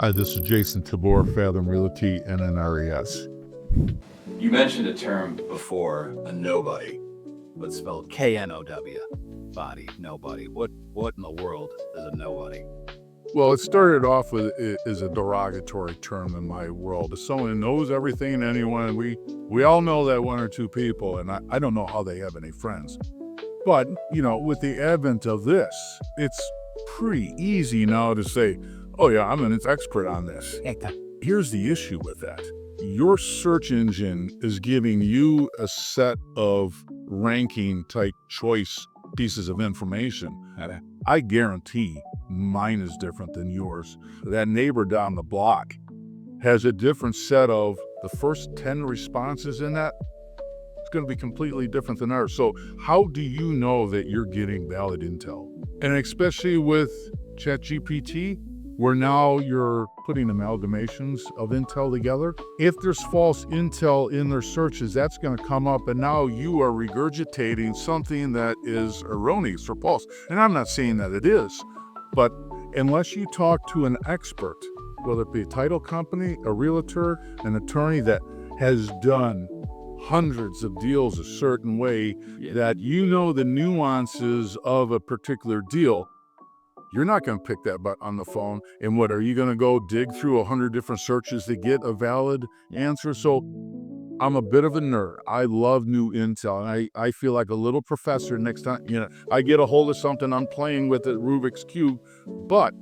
Hi, this is Jason Tabor, Fathom Realty, NNRES. You mentioned a term before, a nobody, but spelled K-N-O-W, body, nobody. What in the world is a nobody? Well, it started off with as a derogatory term in my world. As someone who knows everything and anyone, we all know that one or two people, and I don't know how they have any friends. But, with the advent of this, it's pretty easy now to say, oh yeah, I'm an expert on this. Here's the issue with that. Your search engine is giving you a set of ranking type choice pieces of information. I guarantee mine is different than yours. That neighbor down the block has a different set of the first 10 responses in that. It's going to be completely different than ours. So how do you know that you're getting valid intel? And especially with ChatGPT, where now you're putting amalgamations of intel together. If there's false intel in their searches, that's going to come up, and now you are regurgitating something that is erroneous or false. And I'm not saying that it is, but unless you talk to an expert, whether it be a title company, a realtor, an attorney that has done hundreds of deals a certain way, that you know the nuances of a particular deal, you're not going to pick that up on the phone. And what, are you going to go dig through 100 different searches to get a valid answer? So I'm a bit of a nerd. I love new intel. And I feel like a little professor next time, I get a hold of something, I'm playing with it, Rubik's Cube, but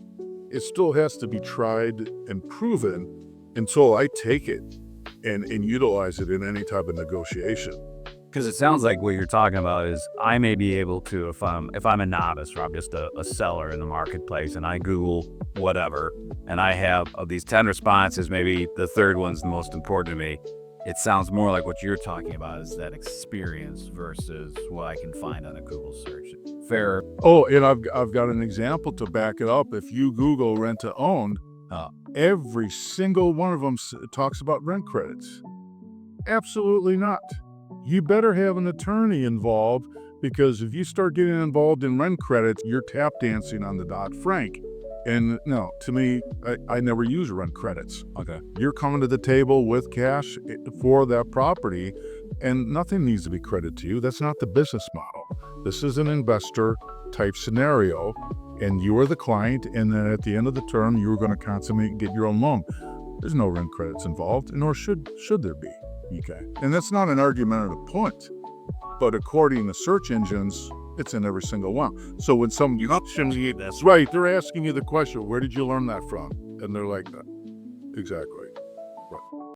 it still has to be tried and proven until I take it and utilize it in any type of negotiation. Because it sounds like what you're talking about is I may be able to, if I'm a novice or I'm just a seller in the marketplace and I Google whatever, and I have of these 10 responses, maybe the third one's the most important to me. It sounds more like what you're talking about is that experience versus what I can find on a Google search. Fair. Oh, and I've got an example to back it up. If you Google rent to own, every single one of them talks about rent credits. Absolutely not. You better have an attorney involved, because if you start getting involved in rent credits, you're tap dancing on the Dodd-Frank. And no, to me, I never use rent credits. Okay. You're coming to the table with cash for that property, and nothing needs to be credited to you. That's not the business model. This is an investor type scenario, and you are the client, and then at the end of the term, you're going to consummate and get your own loan. There's no rent credits involved, nor should there be. Okay. And that's not an argumentative point, but according to search engines, it's in every single one. So when that's right, they're asking you the question, where did you learn that from? And they're like, exactly.